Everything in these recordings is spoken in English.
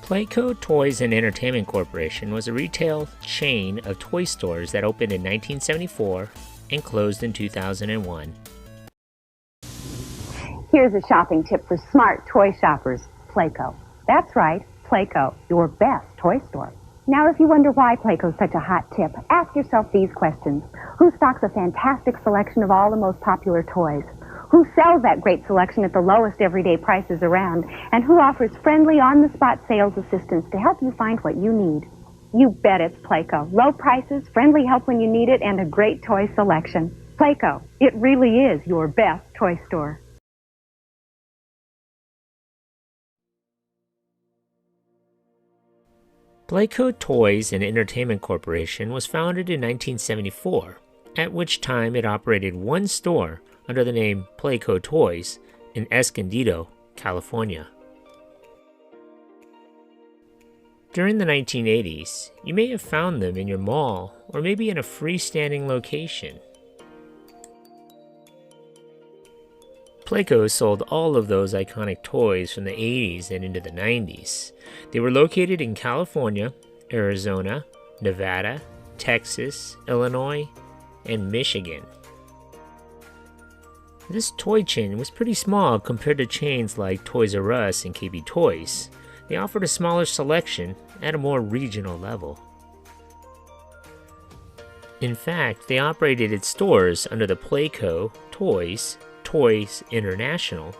Playco Toys and Entertainment Corporation was a retail chain of toy stores that opened in 1974 and closed in 2001. Here's a shopping tip for smart toy shoppers. Playco. That's right, Playco, your best toy store. Now, if you wonder why Playco's such a hot tip, ask yourself these questions. Who stocks a fantastic selection of all the most popular toys? Who sells that great selection at the lowest everyday prices around? And who offers friendly, on-the-spot sales assistance to help you find what you need? You bet it's Playco. Low prices, friendly help when you need it, and a great toy selection. Playco, it really is your best toy store. Playco Toys and Entertainment Corporation was founded in 1974, at which time it operated one store under the name Playco Toys in Escondido, California. During the 1980s, you may have found them in your mall or maybe in a freestanding location. Playco sold all of those iconic toys from the 80s and into the 90s. They were located in California, Arizona, Nevada, Texas, Illinois, and Michigan. This toy chain was pretty small compared to chains like Toys R Us and KB Toys. They offered a smaller selection at a more regional level. In fact, they operated its stores under the Playco Toys, Toys International,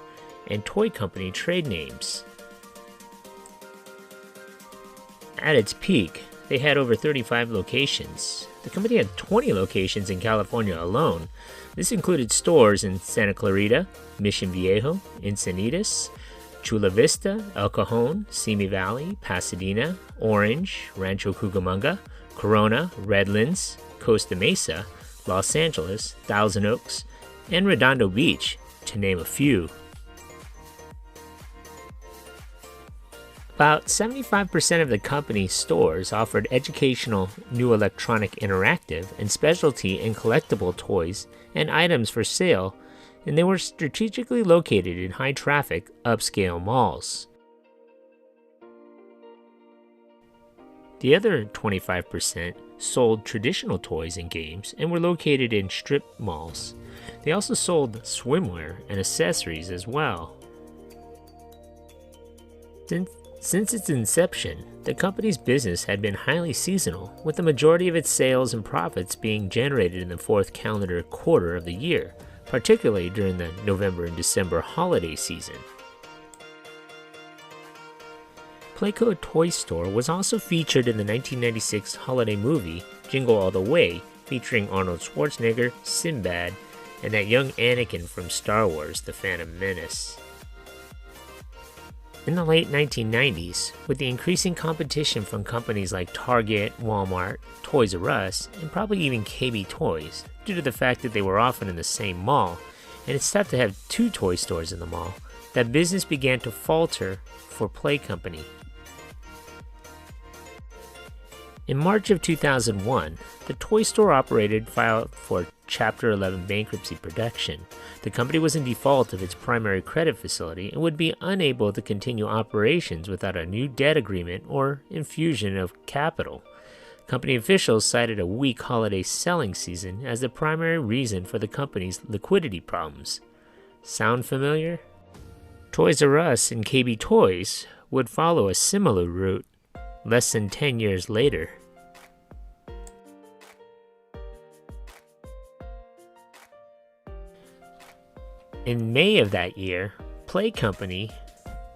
and Toy Company trade names. At its peak, they had over 35 locations. The company had 20 locations in California alone. This included stores in Santa Clarita, Mission Viejo, Encinitas, Chula Vista, El Cajon, Simi Valley, Pasadena, Orange, Rancho Cucamonga, Corona, Redlands, Costa Mesa, Los Angeles, Thousand Oaks, and Redondo Beach, to name a few. About 75% of the company's stores offered educational, new electronic interactive, and specialty and collectible toys and items for sale, and they were strategically located in high-traffic, upscale malls. The other 25% sold traditional toys and games and were located in strip malls. They also sold swimwear and accessories as well. Since its inception, the company's business had been highly seasonal, with the majority of its sales and profits being generated in the fourth calendar quarter of the year, particularly during the November and December holiday season. Playco Toy Store was also featured in the 1996 holiday movie Jingle All the Way, featuring Arnold Schwarzenegger, Sinbad, and that young Anakin from Star Wars: The Phantom Menace. In the late 1990s, with the increasing competition from companies like Target, Walmart, Toys R Us, and probably even KB Toys, due to the fact that they were often in the same mall, and it's tough to have two toy stores in the mall, that business began to falter for Play Company. In March of 2001, the toy store operated filed for Chapter 11 bankruptcy protection. The company was in default of its primary credit facility and would be unable to continue operations without a new debt agreement or infusion of capital. Company officials cited a weak holiday selling season as the primary reason for the company's liquidity problems. Sound familiar? Toys R Us and KB Toys would follow a similar route less than 10 years later. In May of that year, Play Company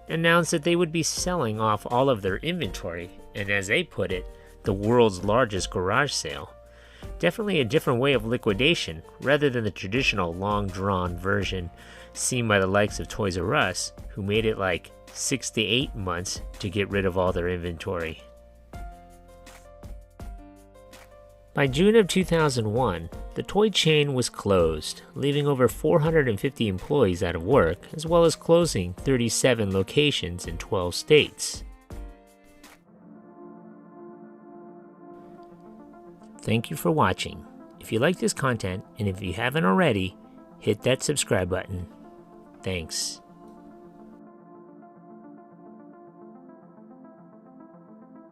announced that they would be selling off all of their inventory, and as they put it, the world's largest garage sale. Definitely a different way of liquidation, rather than the traditional long-drawn version seen by the likes of Toys R Us, who made it like 6 to 8 months to get rid of all their inventory. By June of 2001, the toy chain was closed, leaving over 450 employees out of work, as well as closing 37 locations in 12 states. Thank you for watching. If you like this content, and if you haven't already, hit that subscribe button. Thanks.